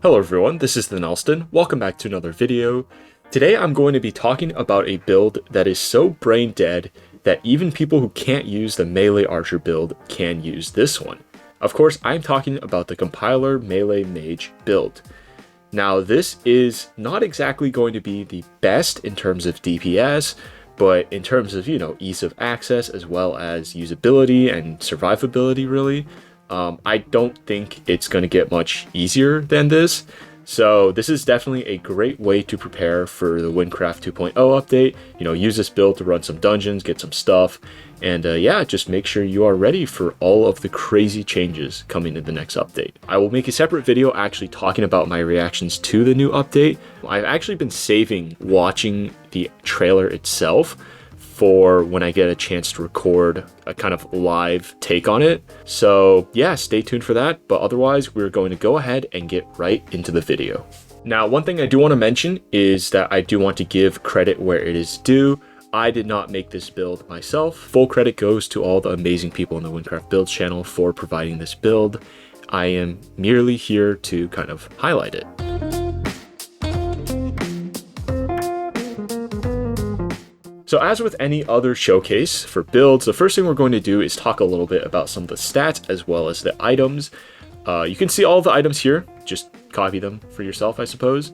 Hello everyone, this is TheNelston. Welcome back to another video. Today I'm going to be talking about a build that is so brain dead that even people who can't use the melee archer build can use this one. Of course, I'm talking about the compiler melee mage build. Now this is not exactly going to be the best in terms of DPS, but in terms of, ease of access as well as usability and survivability really, I don't think it's going to get much easier than this. So this is definitely a great way to prepare for the Wynncraft 2.0 update. Use this build to run some dungeons, get some stuff, and yeah, just make sure you are ready for all of the crazy changes coming in the next update. I will make a separate video actually talking about my reactions to the new update. I've actually been saving watching the trailer itself for when I get a chance to record a kind of live take on it. So yeah, stay tuned for that. But otherwise, we're going to go ahead and get right into the video. Now, one thing I do want to mention is that I do want to give credit where it is due. I did not make this build myself. Full credit goes to all the amazing people in the Wynncraft Builds channel for providing this build. I am merely here to kind of highlight it. So as with any other showcase for builds, the first thing we're going to do is talk a little bit about some of the stats as well as the items. You can see all the items here, just copy them for yourself, I suppose.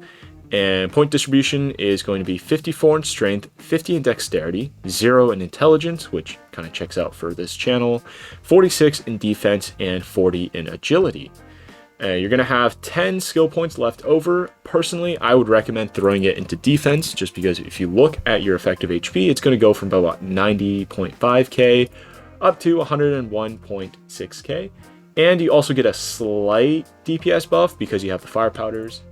And point distribution is going to be 54 in strength, 50 in dexterity, 0 in intelligence, which kind of checks out for this channel, 46 in defense, and 40 in agility. You're going to have 10 skill points left over. Personally, I would recommend throwing it into defense, just because if you look at your effective HP, it's going to go from about 90.5k up to 101.6k. And you also get a slight DPS buff because you have the fire powders.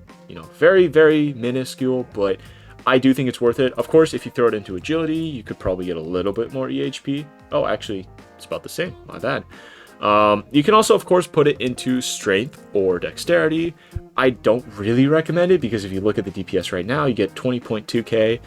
Very, very minuscule, but I do think it's worth it. Of course, if you throw it into agility, you could probably get a little bit more EHP. Oh, actually, it's about the same. My bad. You can also, of course, put it into strength or dexterity. I don't really recommend it because if you look at the DPS right now, you get 20.2k.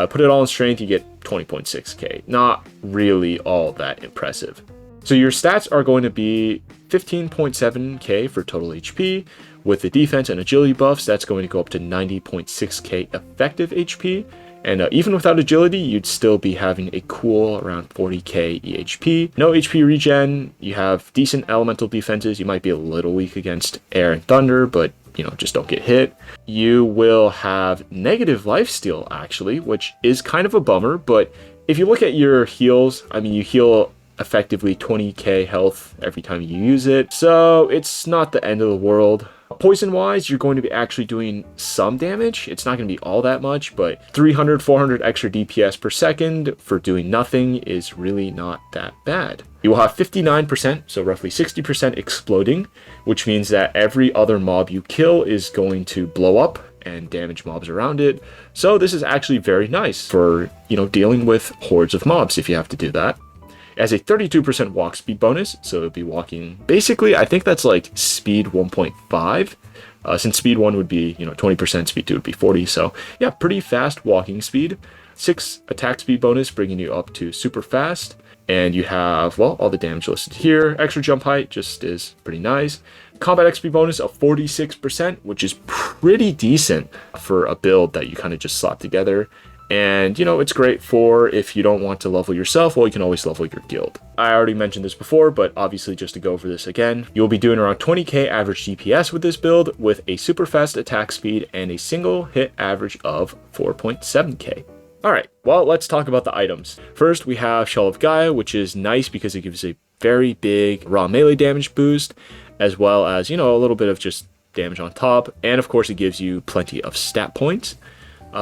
Put it all in strength, you get 20.6k. Not really all that impressive. So your stats are going to be 15.7k for total HP. With the defense and agility buffs, that's going to go up to 90.6k effective HP. And even without agility, you'd still be having a cool around 40k EHP. No HP regen, you have decent elemental defenses. You might be a little weak against air and thunder, but just don't get hit. You will have negative lifesteal actually, which is kind of a bummer, but if you look at your heals, you heal effectively 20k health every time you use it, so it's not the end of the world. Poison wise, you're going to be actually doing some damage. It's not going to be all that much, but 300, 400 extra DPS per second for doing nothing is really not that bad. You will have 59%, so roughly 60% exploding, which means that every other mob you kill is going to blow up and damage mobs around it. So this is actually very nice for, dealing with hordes of mobs if you have to do that. It has a 32% walk speed bonus, so it'll be walking, basically, I think that's like speed 1.5, since speed 1 would be, 20%, speed 2 would be 40, so yeah, pretty fast walking speed. 6 attack speed bonus, bringing you up to super fast, and you have, well, all the damage listed here. Extra jump height just is pretty nice. Combat XP bonus of 46%, which is pretty decent for a build that you kind of just slap together. And, it's great for if you don't want to level yourself, well, you can always level your guild. I already mentioned this before, but obviously just to go over this again, you'll be doing around 20k average DPS with this build with a super fast attack speed and a single hit average of 4.7k. Alright, well, let's talk about the items. First, we have Shell of Gaia, which is nice because it gives a very big raw melee damage boost, as well as, a little bit of just damage on top. And of course, it gives you plenty of stat points.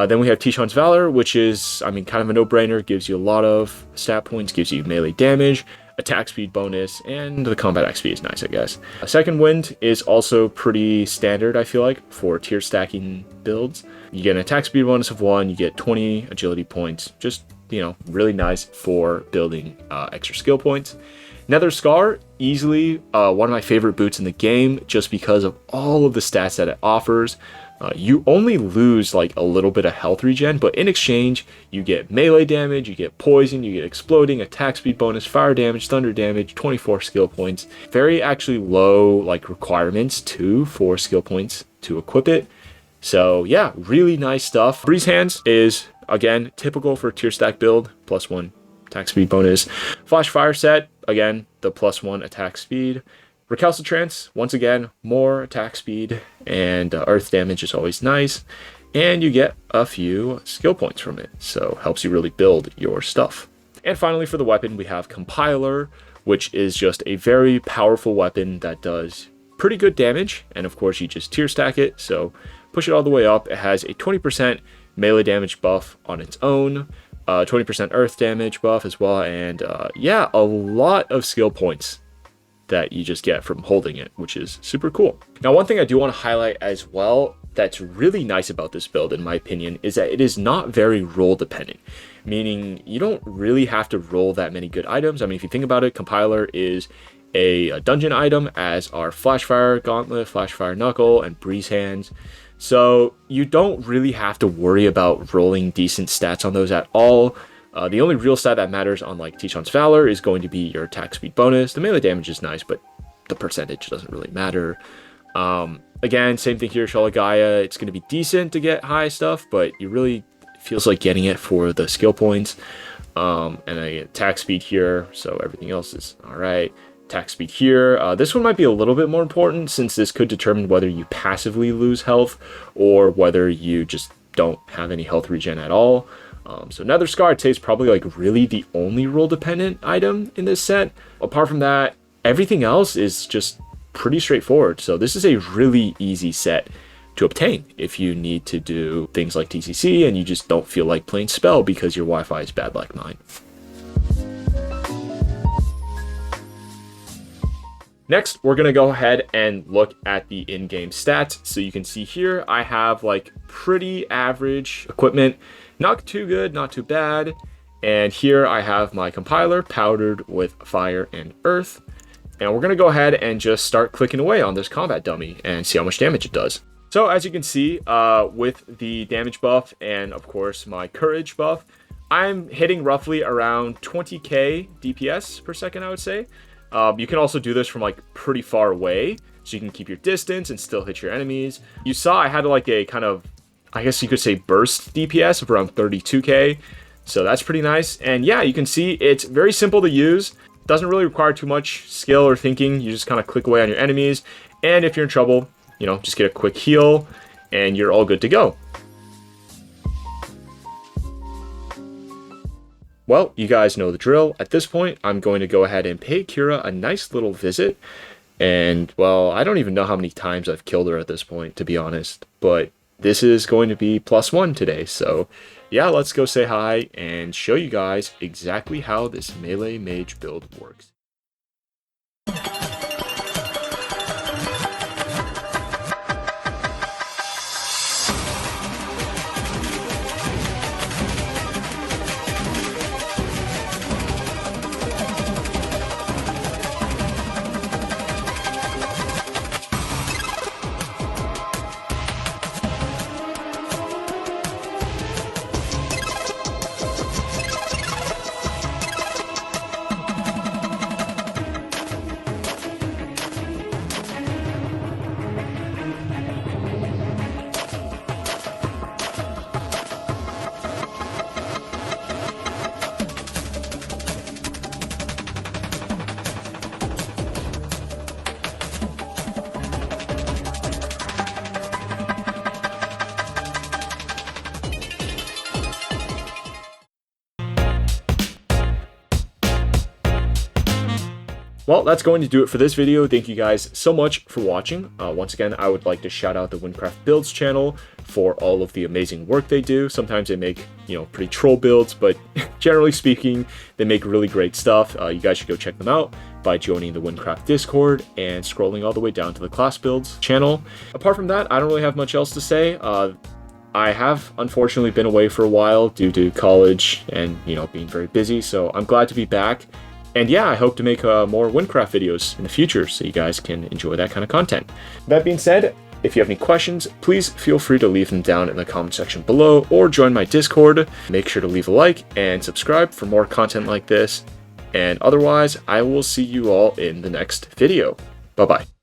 Then we have Tishan's Valor, which is, kind of a no-brainer, gives you a lot of stat points, gives you melee damage, attack speed bonus, and the combat XP is nice, I guess. Second Wind is also pretty standard, I feel like, for tier stacking builds. You get an attack speed bonus of 1, you get 20 agility points, just, really nice for building extra skill points. Nether Scar, easily one of my favorite boots in the game, just because of all of the stats that it offers. You only lose like a little bit of health regen, but in exchange, you get melee damage, you get poison, you get exploding, attack speed bonus, fire damage, thunder damage, 24 skill points. Very actually low like requirements too for skill points to equip it. So yeah, really nice stuff. Breeze Hands is, again, typical for Tierstack build, +1 attack speed bonus. Flash Fire set, again, the +1 attack speed. Recalcitrance, once again, more attack speed, and earth damage is always nice. And you get a few skill points from it, so helps you really build your stuff. And finally, for the weapon, we have Compiler, which is just a very powerful weapon that does pretty good damage. And of course, you just tier stack it, so push it all the way up. It has a 20% melee damage buff on its own, 20% earth damage buff as well, and yeah, a lot of skill points that you just get from holding it, which is super cool. Now, one thing I do want to highlight as well that's really nice about this build, in my opinion, is that it is not very roll dependent, meaning you don't really have to roll that many good items. I mean, if you think about it, Compiler is a dungeon item, as are Flashfire Gauntlet, Flashfire Knuckle, and Breeze Hands. So you don't really have to worry about rolling decent stats on those at all. The only real stat that matters on like Tichon's Valor is going to be your attack speed bonus. The melee damage is nice, but the percentage doesn't really matter. Again, same thing here, Shalagaya. It's going to be decent to get high stuff, but you really feels like getting it for the skill points. And I get attack speed here, so everything else is all right. Attack speed here. This one might be a little bit more important, since this could determine whether you passively lose health or whether you just don't have any health regen at all. So Nether Scar, I'd say, is probably like really the only roll dependent item in this set. Apart from that, everything else is just pretty straightforward. So this is a really easy set to obtain if you need to do things like TCC and you just don't feel like playing spell because your Wi-Fi is bad like mine. Next, we're going to go ahead and look at the in-game stats. So you can see here, I have like pretty average equipment, not too good, not too bad. And here I have my compiler powdered with fire and earth. And we're going to go ahead and just start clicking away on this combat dummy and see how much damage it does. So as you can see, with the damage buff and of course my courage buff, I'm hitting roughly around 20k DPS per second, I would say. You can also do this from like pretty far away, so you can keep your distance and still hit your enemies. You saw I had like a kind of, I guess you could say, burst DPS of around 32k, so that's pretty nice. And yeah, you can see it's very simple to use. Doesn't really require too much skill or thinking. You just kind of click away on your enemies, and if you're in trouble, you know, just get a quick heal and you're all good to go. Well, you guys know the drill. At this point, I'm going to go ahead and pay Kira a nice little visit. And, well, I don't even know how many times I've killed her at this point, to be honest. But this is going to be +1 today. So, yeah, let's go say hi and show you guys exactly how this melee mage build works. Well, that's going to do it for this video. Thank you guys so much for watching. Once again, I would like to shout out the Wynncraft Builds channel for all of the amazing work they do. Sometimes they make, you know, pretty troll builds, but generally speaking, they make really great stuff. You guys should go check them out by joining the Wynncraft Discord and scrolling all the way down to the Class Builds channel. Apart from that, I don't really have much else to say. I have unfortunately been away for a while due to college and, you know, being very busy, so I'm glad to be back. And yeah, I hope to make more Wynncraft videos in the future so you guys can enjoy that kind of content. That being said, if you have any questions, please feel free to leave them down in the comment section below or join my Discord. Make sure to leave a like and subscribe for more content like this. And otherwise, I will see you all in the next video. Bye-bye.